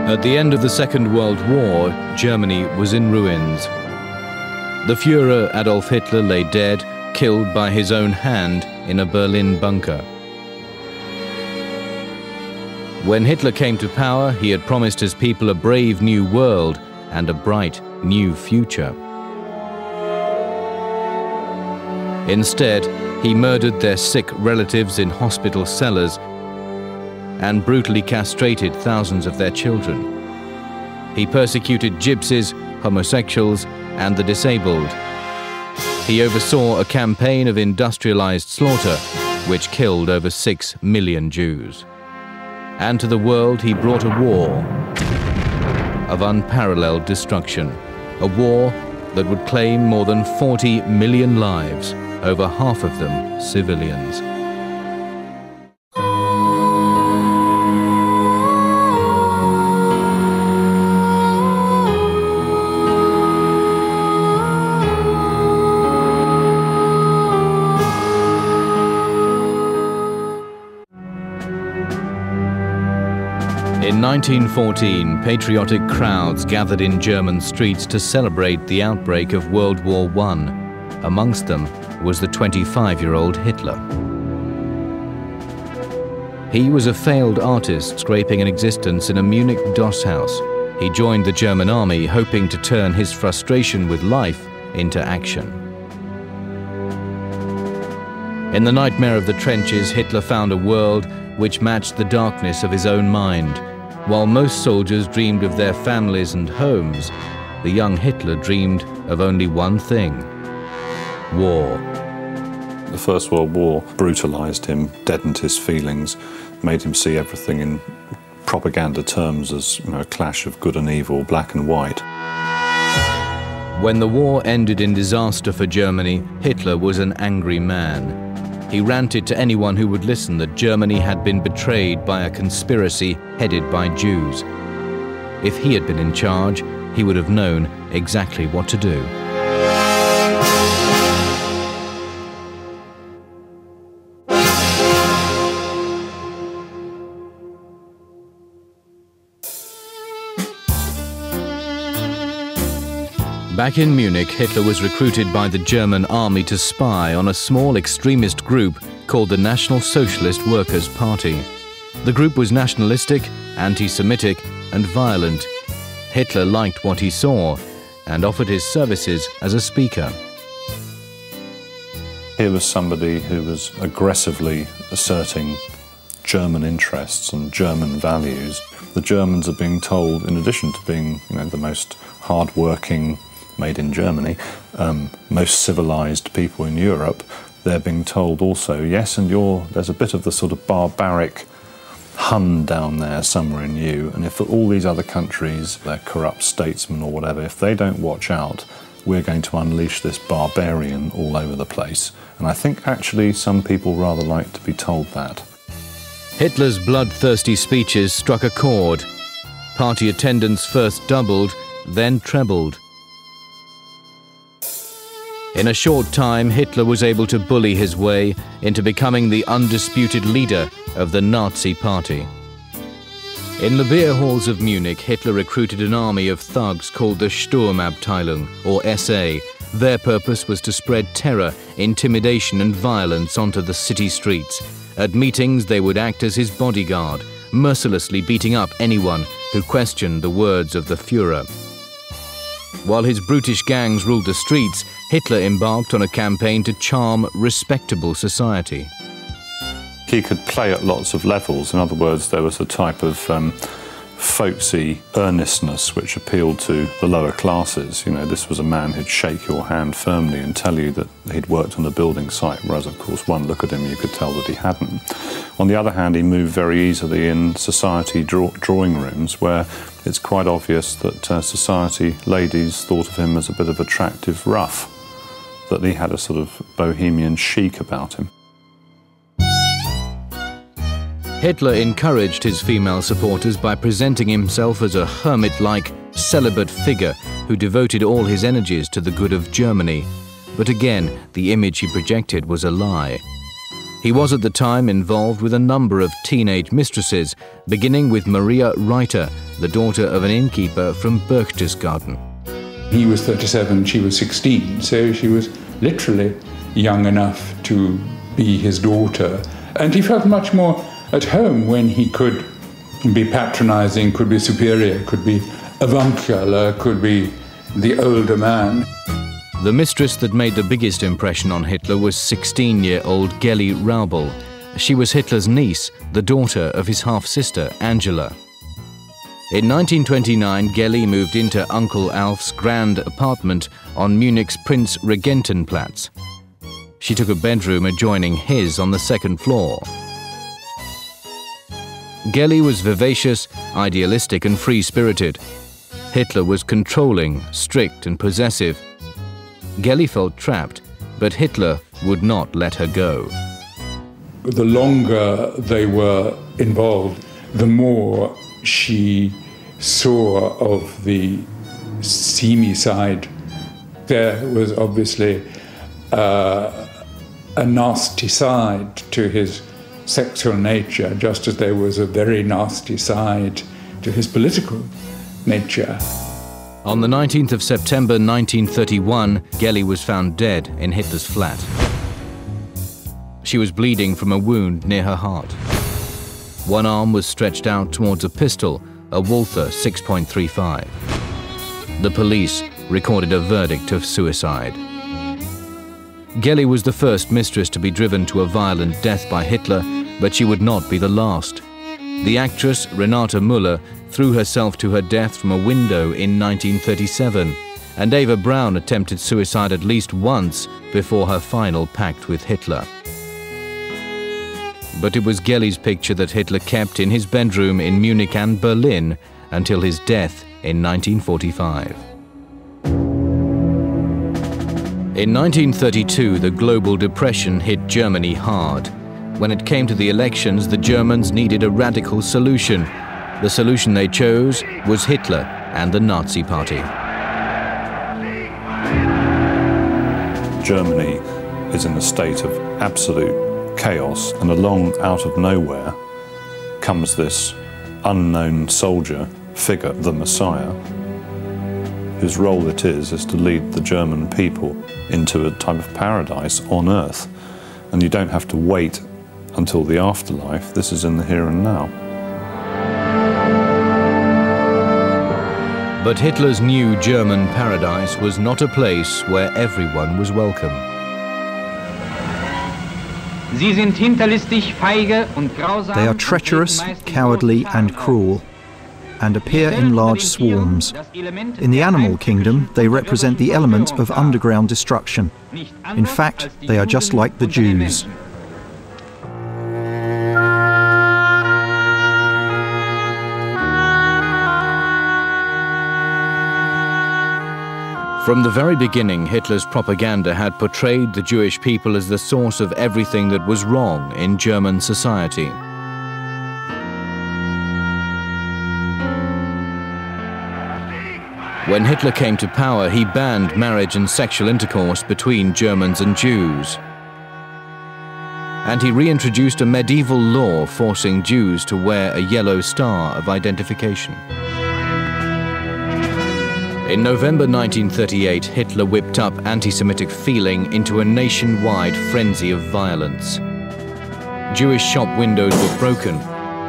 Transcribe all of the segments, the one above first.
At the end of the Second World War, Germany was in ruins. The Führer Adolf Hitler lay dead, killed by his own hand in a Berlin bunker. When Hitler came to power, he had promised his people a brave new world and a bright new future. Instead, he murdered their sick relatives in hospital cellars and brutally castrated thousands of their children. He persecuted gypsies, homosexuals, and the disabled. He oversaw a campaign of industrialized slaughter, which killed over 6 million Jews. And to the world he brought a war of unparalleled destruction, a war that would claim more than 40 million lives, over half of them civilians. In 1914, patriotic crowds gathered in German streets to celebrate the outbreak of World War I. Amongst them was the 25-year-old Hitler. He was a failed artist scraping an existence in a Munich doss house. He joined the German army, hoping to turn his frustration with life into action. In the nightmare of the trenches, Hitler found a world which matched the darkness of his own mind. While most soldiers dreamed of their families and homes, the young Hitler dreamed of only one thing: war. The First World War brutalized him, deadened his feelings, made him see everything in propaganda terms as, a clash of good and evil, black and white. When the war ended in disaster for Germany, Hitler was an angry man. He ranted to anyone who would listen that Germany had been betrayed by a conspiracy headed by Jews. If he had been in charge, he would have known exactly what to do. Back in Munich, Hitler was recruited by the German army to spy on a small extremist group called the National Socialist Workers' Party. The group was nationalistic, anti-Semitic, and violent. Hitler liked what he saw and offered his services as a speaker. Here was somebody who was aggressively asserting German interests and German values. The Germans are being told, in addition to being the most hard-working, made in Germany, most civilized people in Europe, they're being told also, yes, and there's a bit of the sort of barbaric Hun down there somewhere in you, and if all these other countries, their corrupt statesmen or whatever, if they don't watch out, we're going to unleash this barbarian all over the place. And I think actually some people rather like to be told that. Hitler's bloodthirsty speeches struck a chord. Party attendance first doubled, then trebled. In a short time, Hitler was able to bully his way into becoming the undisputed leader of the Nazi Party. In the beer halls of Munich, Hitler recruited an army of thugs called the Sturmabteilung, or SA. Their purpose was to spread terror, intimidation and violence onto the city streets. At meetings, they would act as his bodyguard, mercilessly beating up anyone who questioned the words of the Führer. While his brutish gangs ruled the streets, Hitler embarked on a campaign to charm respectable society. He could play at lots of levels. In other words, there was a type of folksy earnestness which appealed to the lower classes. This was a man who'd shake your hand firmly and tell you that he'd worked on a building site, whereas, of course, one look at him, you could tell that he hadn't. On the other hand, he moved very easily in society drawing rooms where it's quite obvious that society ladies thought of him as a bit of attractive rough, that he had a sort of bohemian chic about him. Hitler encouraged his female supporters by presenting himself as a hermit-like, celibate figure who devoted all his energies to the good of Germany. But again, the image he projected was a lie. He was at the time involved with a number of teenage mistresses, beginning with Maria Reiter, the daughter of an innkeeper from Berchtesgaden. He was 37, she was 16, so she was literally young enough to be his daughter. And he felt much more at home when he could be patronizing, could be superior, could be avuncular, could be the older man. The mistress that made the biggest impression on Hitler was 16-year-old Geli Raubel. She was Hitler's niece, the daughter of his half-sister, Angela. In 1929, Geli moved into Uncle Alf's grand apartment on Munich's Prinz-Regentenplatz. She took a bedroom adjoining his on the second floor. Geli was vivacious, idealistic and free-spirited. Hitler was controlling, strict and possessive. Geli felt trapped, but Hitler would not let her go. The longer they were involved, the more she saw of the seamy side. There was obviously a nasty side to his sexual nature, just as there was a very nasty side to his political nature. On the 19th of September 1931, Geli was found dead in Hitler's flat. She was bleeding from a wound near her heart. One arm was stretched out towards a pistol, a Walther 6.35. The police recorded a verdict of suicide. Geli was the first mistress to be driven to a violent death by Hitler, but she would not be the last. The actress Renate Müller threw herself to her death from a window in 1937, and Eva Braun attempted suicide at least once before her final pact with Hitler. But it was Geli's picture that Hitler kept in his bedroom in Munich and Berlin until his death in 1945. In 1932, the global depression hit Germany hard. When it came to the elections, the Germans needed a radical solution. The solution they chose was Hitler and the Nazi Party. Germany is in a state of absolute chaos, and along out of nowhere comes this unknown soldier figure, the Messiah, whose role it is to lead the German people into a type of paradise on earth. And you don't have to wait until the afterlife. This is in the here and now. But Hitler's new German paradise was not a place where everyone was welcome. They are treacherous, cowardly and cruel, and appear in large swarms. In the animal kingdom, they represent the element of underground destruction. In fact, they are just like the Jews. From the very beginning, Hitler's propaganda had portrayed the Jewish people as the source of everything that was wrong in German society. When Hitler came to power, he banned marriage and sexual intercourse between Germans and Jews. And he reintroduced a medieval law forcing Jews to wear a yellow star of identification. In November 1938, Hitler whipped up anti-Semitic feeling into a nationwide frenzy of violence. Jewish shop windows were broken,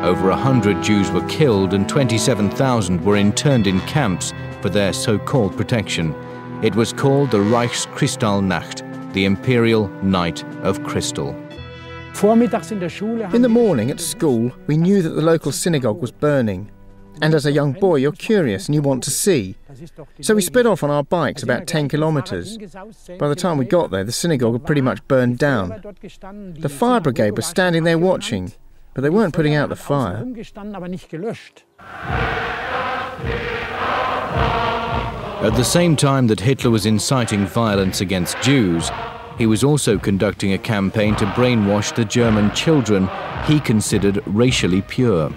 over 100 Jews were killed, and 27,000 were interned in camps for their so-called protection. It was called the Reichskristallnacht, the Imperial Night of Crystal. In the morning at school, we knew that the local synagogue was burning. And as a young boy, you're curious and you want to see. So we sped off on our bikes about 10 kilometres. By the time we got there, the synagogue had pretty much burned down. The fire brigade was standing there watching, but they weren't putting out the fire. At the same time that Hitler was inciting violence against Jews, he was also conducting a campaign to brainwash the German children he considered racially pure.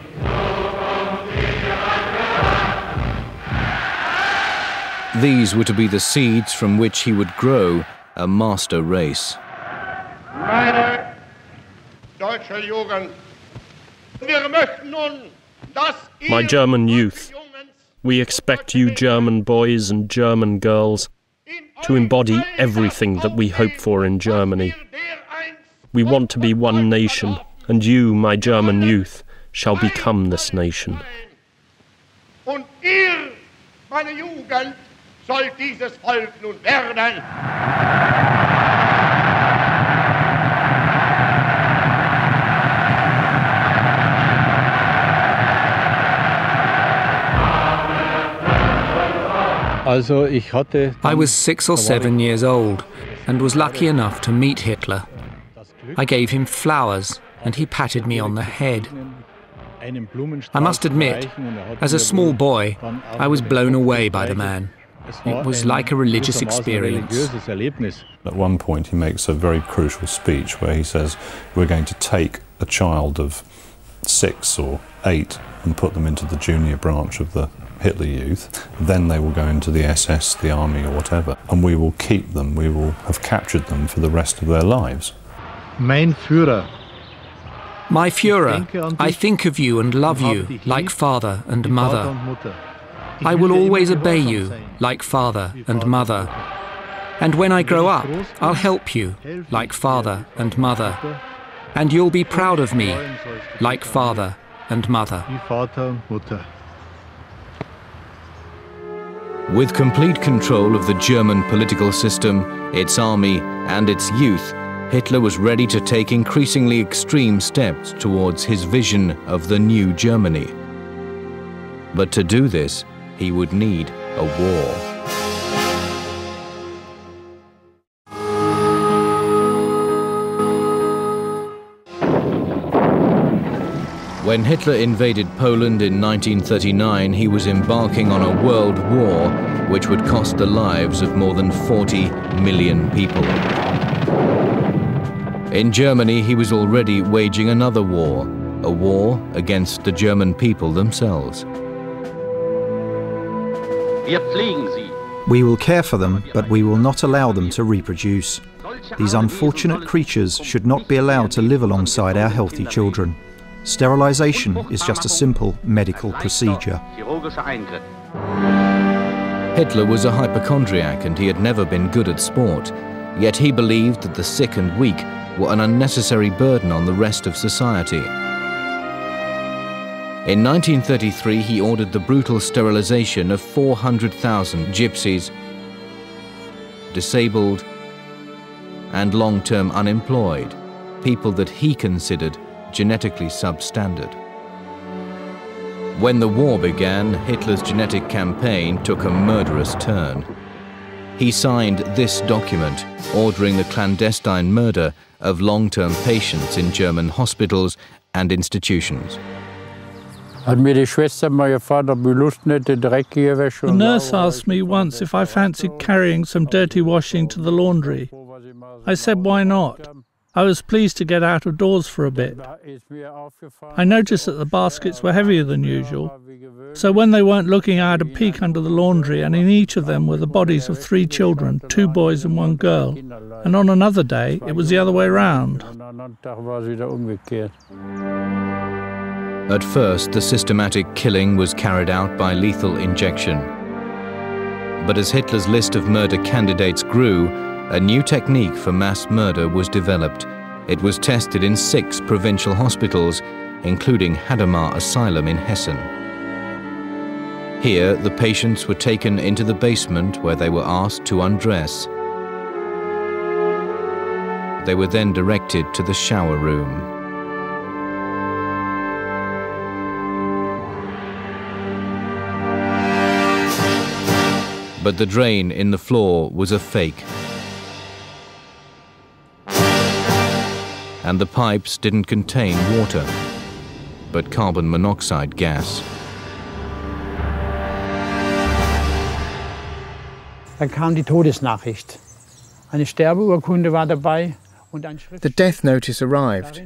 These were to be the seeds from which he would grow a master race. My German youth, we expect you German boys and German girls to embody everything that we hope for in Germany. We want to be one nation, and you, my German youth, shall become this nation. Und ihr, meine Jugend, sollt dieses Volk nun werden. I was 6 or 7 years old and was lucky enough to meet Hitler. I gave him flowers and he patted me on the head. I must admit, as a small boy, I was blown away by the man. It was like a religious experience. At one point he makes a very crucial speech where he says, we're going to take a child of 6 or 8 and put them into the junior branch of the Hitler Youth, then they will go into the SS, the army or whatever, and we will keep them, we will have captured them for the rest of their lives. Mein Führer, I think of you and love you like father and mother. I will always obey you like father and mother. And when I grow up, I'll help you like father and mother. And you'll be proud of me like father and mother. With complete control of the German political system, its army and its youth, Hitler was ready to take increasingly extreme steps towards his vision of the new Germany. But to do this, he would need a war. When Hitler invaded Poland in 1939, he was embarking on a world war which would cost the lives of more than 40 million people. In Germany, he was already waging another war, a war against the German people themselves. We will care for them, but we will not allow them to reproduce. These unfortunate creatures should not be allowed to live alongside our healthy children. Sterilization is just a simple medical procedure. Hitler was a hypochondriac and he had never been good at sport, yet he believed that the sick and weak were an unnecessary burden on the rest of society. In 1933, he ordered the brutal sterilization of 400,000 gypsies, disabled and long-term unemployed, people that he considered genetically substandard. When the war began, Hitler's genetic campaign took a murderous turn. He signed this document ordering the clandestine murder of long-term patients in German hospitals and institutions. The nurse asked me once if I fancied carrying some dirty washing to the laundry. I said why not. I was pleased to get out of doors for a bit. I noticed that the baskets were heavier than usual, so when they weren't looking, I had a peek under the laundry, and in each of them were the bodies of 3 children, 2 boys and 1 girl. And on another day, it was the other way round. At first, the systematic killing was carried out by lethal injection. But as Hitler's list of murder candidates grew, a new technique for mass murder was developed. It was tested in 6 provincial hospitals, including Hadamar Asylum in Hessen. Here, the patients were taken into the basement where they were asked to undress. They were then directed to the shower room. But the drain in the floor was a fake. And the pipes didn't contain water, but carbon monoxide gas. The death notice arrived.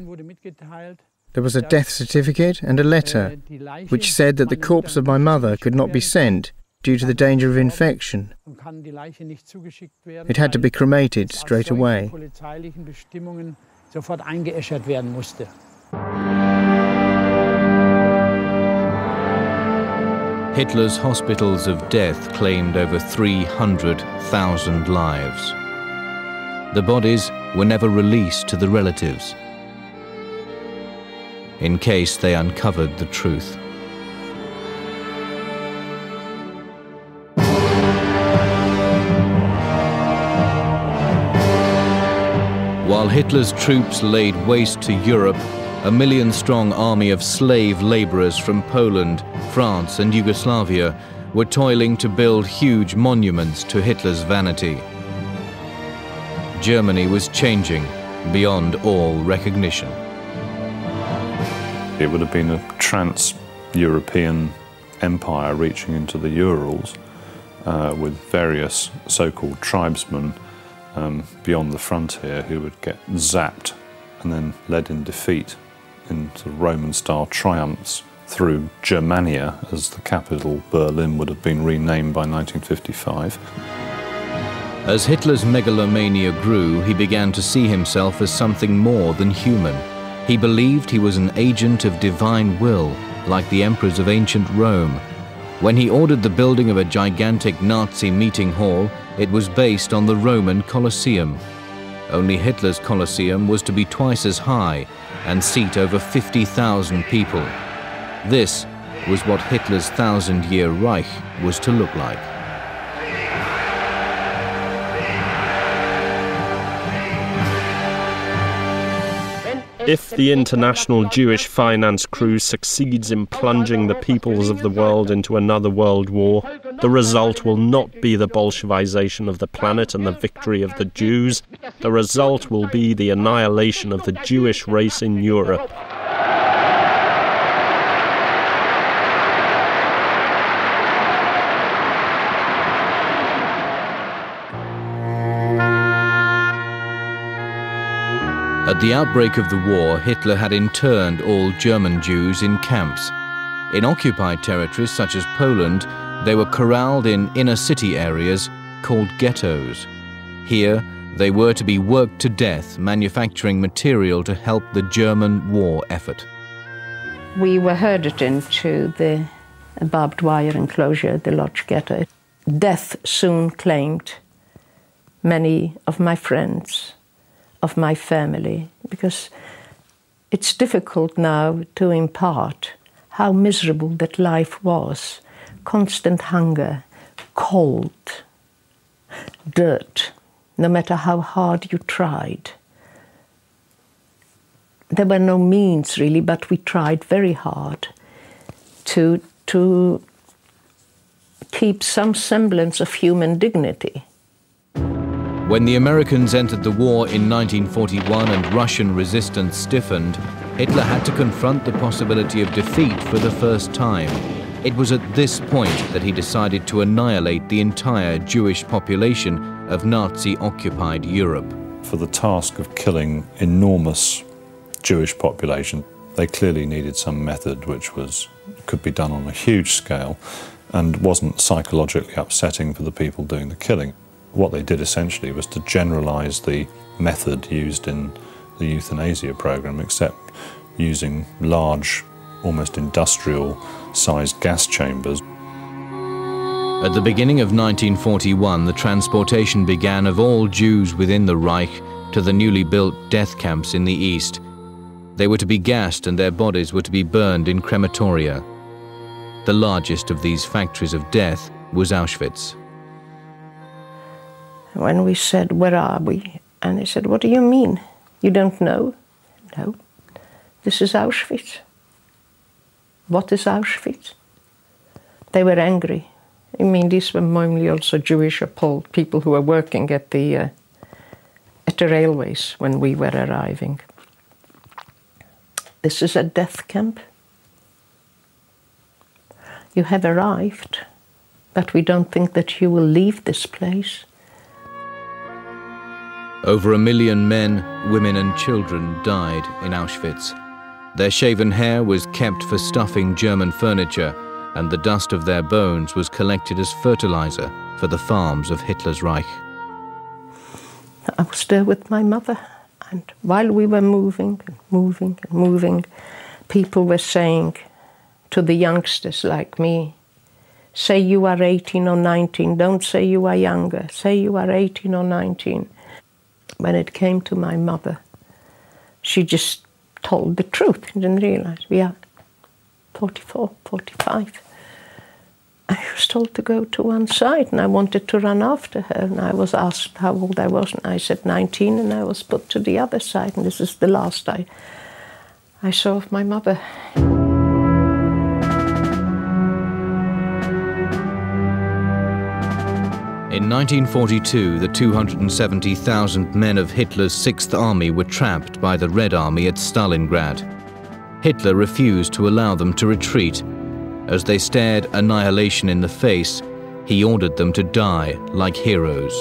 There was a death certificate and a letter which said that the corpse of my mother could not be sent due to the danger of infection. It had to be cremated straight away. sofort eingeäschert werden musste. Hitler's hospitals of death claimed over 300,000 lives. The bodies were never released to the relatives, in case they uncovered the truth. While Hitler's troops laid waste to Europe, a million-strong army of slave laborers from Poland, France and Yugoslavia were toiling to build huge monuments to Hitler's vanity. Germany was changing beyond all recognition. It would have been a trans-European empire reaching into the Urals with various so-called tribesmen beyond the frontier who would get zapped and then led in defeat into Roman-style triumphs through Germania, as the capital, Berlin, would have been renamed by 1955. As Hitler's megalomania grew, he began to see himself as something more than human. He believed he was an agent of divine will, like the emperors of ancient Rome. When he ordered the building of a gigantic Nazi meeting hall, it was based on the Roman Colosseum. Only Hitler's Colosseum was to be twice as high and seat over 50,000 people. This was what Hitler's 1,000-year Reich was to look like. If the international Jewish finance crew succeeds in plunging the peoples of the world into another world war, the result will not be the Bolshevization of the planet and the victory of the Jews. The result will be the annihilation of the Jewish race in Europe. At the outbreak of the war, Hitler had interned all German Jews in camps. In occupied territories such as Poland, they were corralled in inner city areas called ghettos. Here, they were to be worked to death, manufacturing material to help the German war effort. We were herded into the barbed wire enclosure, the Lodz ghetto. Death soon claimed many of my friends, of my family, because it's difficult now to impart how miserable that life was. Constant hunger, cold, dirt, no matter how hard you tried. There were no means really, but we tried very hard to keep some semblance of human dignity. When the Americans entered the war in 1941 and Russian resistance stiffened, Hitler had to confront the possibility of defeat for the first time. It was at this point that he decided to annihilate the entire Jewish population of Nazi-occupied Europe. For the task of killing enormous Jewish population, they clearly needed some method which could be done on a huge scale and wasn't psychologically upsetting for the people doing the killing. What they did essentially was to generalize the method used in the euthanasia program, except using large, almost industrial-sized gas chambers. At the beginning of 1941, the transportation began of all Jews within the Reich to the newly built death camps in the east. They were to be gassed and their bodies were to be burned in crematoria. The largest of these factories of death was Auschwitz. When we said, "Where are we?" and they said, "What do you mean? You don't know?" "No, this is Auschwitz." "What is Auschwitz?" They were angry. I mean, these were mainly also Jewish or Polish people who were working at the railways when we were arriving. "This is a death camp. You have arrived, but we don't think that you will leave this place." Over 1 million men, women and children died in Auschwitz. Their shaven hair was kept for stuffing German furniture, and the dust of their bones was collected as fertilizer for the farms of Hitler's Reich. I was there with my mother. And while we were moving and moving and moving, people were saying to the youngsters like me, say you are 18 or 19, don't say you are younger, say you are 18 or 19. When it came to my mother, she just told the truth, didn't realize we are 44, 45. I was told to go to one side, and I wanted to run after her, and I was asked how old I was, and I said 19, and I was put to the other side, and this is the last I saw of my mother. In 1942, the 270,000 men of Hitler's Sixth Army were trapped by the Red Army at Stalingrad. Hitler refused to allow them to retreat. As they stared annihilation in the face, he ordered them to die like heroes.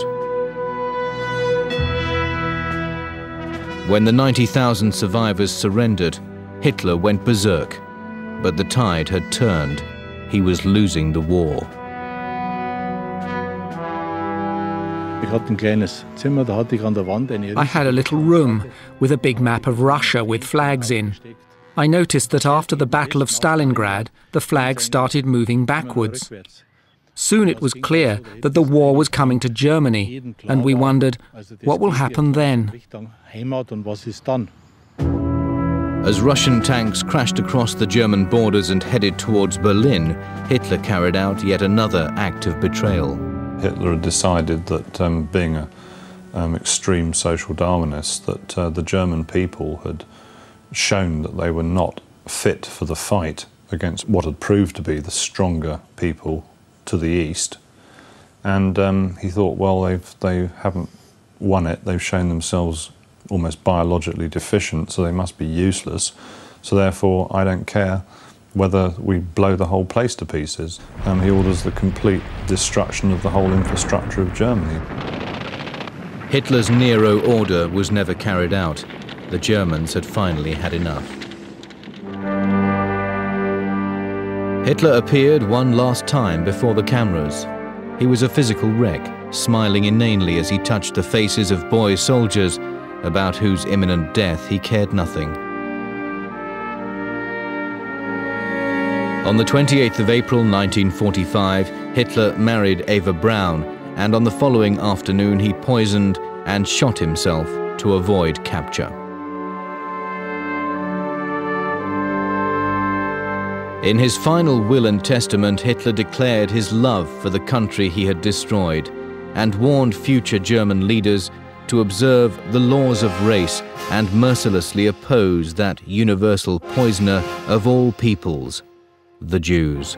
When the 90,000 survivors surrendered, Hitler went berserk. But the tide had turned. He was losing the war. I had a little room with a big map of Russia with flags in. I noticed that after the Battle of Stalingrad, the flag started moving backwards. Soon it was clear that the war was coming to Germany, and we wondered, what will happen then? As Russian tanks crashed across the German borders and headed towards Berlin, Hitler carried out yet another act of betrayal. Hitler had decided that, being an extreme social Darwinist, that the German people had shown that they were not fit for the fight against what had proved to be the stronger people to the east. And he thought, well, they haven't won it, they've shown themselves almost biologically deficient, so they must be useless. So therefore, I don't care whether we blow the whole place to pieces. He orders the complete destruction of the whole infrastructure of Germany. Hitler's Nero order was never carried out. The Germans had finally had enough. Hitler appeared one last time before the cameras. He was a physical wreck, smiling inanely as he touched the faces of boy soldiers about whose imminent death he cared nothing. On the 28th of April 1945, Hitler married Eva Braun, and on the following afternoon he poisoned and shot himself to avoid capture. In his final will and testament, Hitler declared his love for the country he had destroyed and warned future German leaders to observe the laws of race and mercilessly oppose that universal poisoner of all peoples, the Jews.